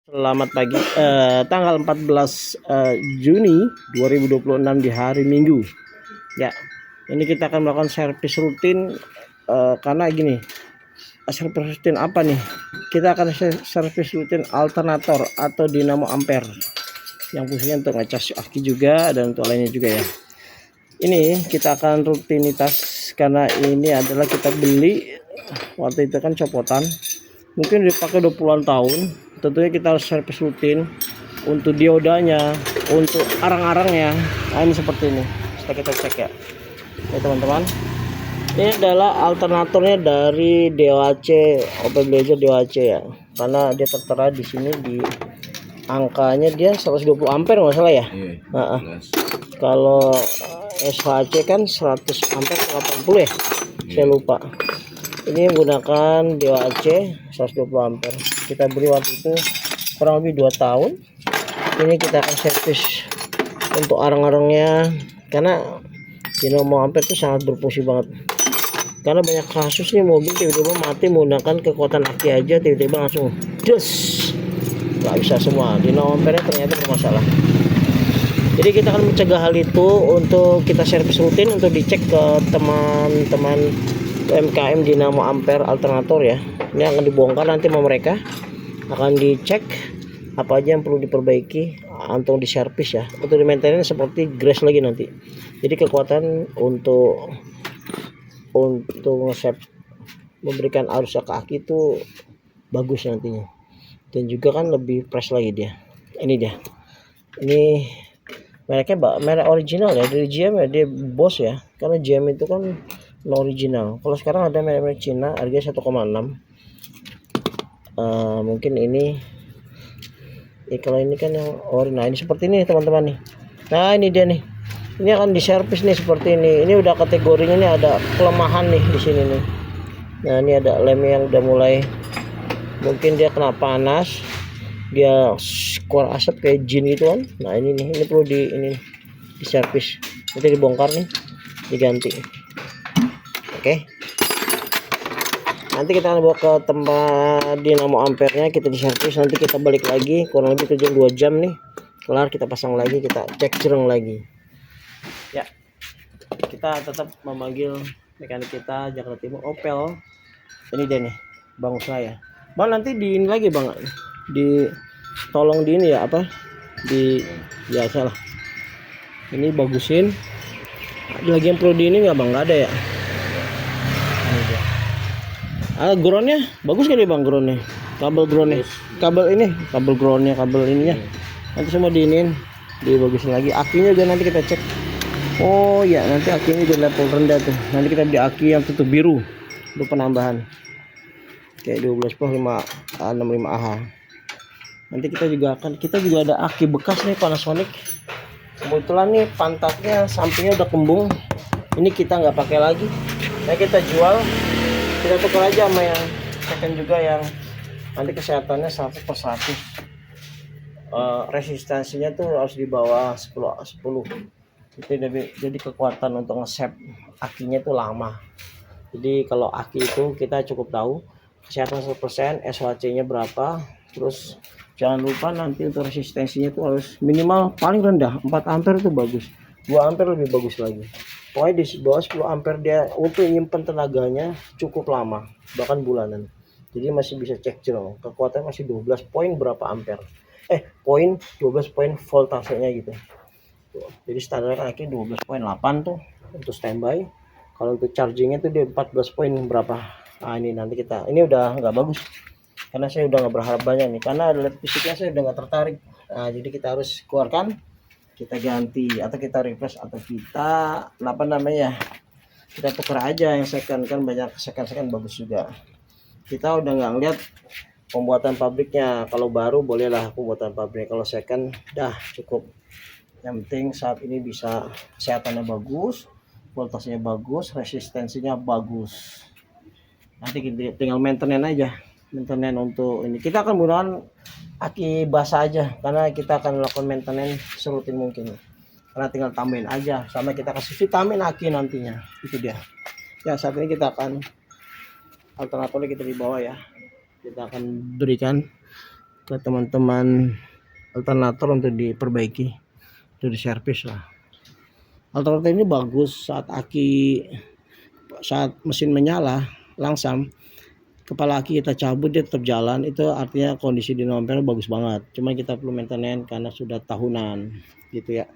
Selamat pagi, tanggal 14 Juni 2026 di hari Minggu. Ya, ini kita akan melakukan servis rutin karena gini, servis rutin apa nih? Kita akan servis rutin alternator atau dinamo ampere yang fungsinya untuk ngecas aki juga dan untuk lainnya juga ya. Ini kita akan rutinitas karena ini adalah kita beli waktu itu kan copotan, mungkin dipakai 20-an tahun. Tentunya kita harus servis rutin untuk diodanya, untuk arang-arangnya. Nah, ini seperti ini. Setelah kita cek ya. Oke teman-teman, ini adalah alternatornya dari DOAC Open Blazer DOAC ya, karena dia tertera di sini di angkanya dia 120 ampere nggak salah ya. Kalau SHC kan 100 ampere 80 ya, saya lupa. Ini menggunakan DOAC 120 ampere. Kita beli waktu itu kurang lebih 2 tahun. Ini kita akan servis untuk arang-arangnya, karena dinamo ampere itu sangat berfungsi banget. Karena banyak kasus nih mobil tiba-tiba mati menggunakan kekuatan aki aja, tiba-tiba langsung des, nggak bisa semua. Dinamo ampere ternyata bermasalah. Jadi kita akan mencegah hal itu untuk kita servis rutin, untuk dicek ke teman-teman UMKM dinamo ampere alternator ya. Ini akan dibongkar nanti sama mereka, akan dicek apa aja yang perlu diperbaiki untuk diservis ya, untuk di maintenance seperti grease lagi nanti. Jadi kekuatan untuk nge-save memberikan arus ke aki itu bagus nantinya, dan juga kan lebih fresh lagi dia. Ini dia, ini mereknya merek original ya, dari GM ya, dia bos ya, karena GM itu kan original. Kalau sekarang ada merek-merek Cina harganya 1,6. Mungkin ini ya, kalau ini kan yang ori. Nah ini seperti ini teman-teman nih. Nah ini dia nih, ini akan diservis nih seperti ini. Ini udah kategorinya, ini ada kelemahan nih di sini nih. Nah ini ada lem yang udah mulai, mungkin dia kena panas, dia keluar asap kayak jin gitu kan. Nah ini nih, ini perlu diservis, nanti dibongkar nih, diganti. Oke, nanti kita akan bawa ke tempat dinamo ampernya, kita diservis, nanti kita balik lagi kurang lebih 2 jam nih, kelar kita pasang lagi, kita cek jereng lagi ya. Kita tetap memanggil mekanik kita Jakarta Timur Opel. Ini dia nih Bang saya. Bang nanti di ini lagi Bang, di tolong di ini ya, apa di ya salah, ini bagusin. Ada lagi yang perlu di ini nggak Bang? Nggak ada ya. Groundnya bagus kali Bang, groundnya, kabel groundnya, kabel ini, kabel groundnya, kabel ininya nanti semua diinin, dibagusin lagi. Akinya juga nanti kita cek. Oh ya, nanti akinya juga level rendah tuh, nanti kita beli aki yang tutup biru untuk penambahan kayak 12.565 Ah. Nanti kita juga ada aki bekas nih Panasonic. Kebetulan nih pantatnya sampingnya udah kembung, ini kita nggak pakai lagi, nah kita jual, kita tukar aja sama yang second juga yang nanti kesehatannya 100%. Resistensinya tuh harus di bawah 10 itu, jadi kekuatan untuk nge-save akinya tuh lama. Jadi kalau aki itu kita cukup tahu kesehatan 100%, SHC nya berapa, terus jangan lupa nanti untuk resistensinya tuh harus minimal paling rendah 4 ampere itu bagus, 2 ampere lebih bagus lagi. Pokoknya di bawah 10 ampere dia untuk nyimpen tenaganya cukup lama, bahkan bulanan. Jadi masih bisa cek jerong, kekuatannya masih 12 poin berapa ampere, poin 12 poin voltasenya gitu. Tuh. Jadi standar kan akhirnya 12,8 tuh untuk standby. Kalau untuk chargingnya tuh dia 14 poin berapa. Nah ini nanti kita, ini udah nggak bagus karena saya udah nggak berharap banyak nih, karena LED fisiknya saya udah nggak tertarik. Nah jadi kita harus keluarkan, kita ganti atau kita replace atau kita apa namanya, kita tukar aja yang second, kan banyak second bagus juga. Kita udah nggak ngeliat pembuatan pabriknya, kalau baru bolehlah pembuatan pabrik, kalau second dah cukup. Yang penting saat ini bisa kesehatannya bagus, voltasenya bagus, resistensinya bagus. Nanti kita tinggal maintenance aja, maintenance untuk ini. Kita akan menggunakan aki basah aja, karena kita akan melakukan maintenance serutin mungkin. Karena tinggal tambahin aja, sama kita kasih vitamin aki nantinya. Itu dia. Ya saat ini kita akan alternatornya kita di bawah ya. Kita akan berikan ke teman-teman alternator untuk diperbaiki, untuk diservis lah. Alternator ini bagus saat mesin menyala langsam, kepala aki kita cabut dia tetap jalan, itu artinya kondisi dinampel bagus banget. Cuma kita perlu maintenance karena sudah tahunan gitu ya.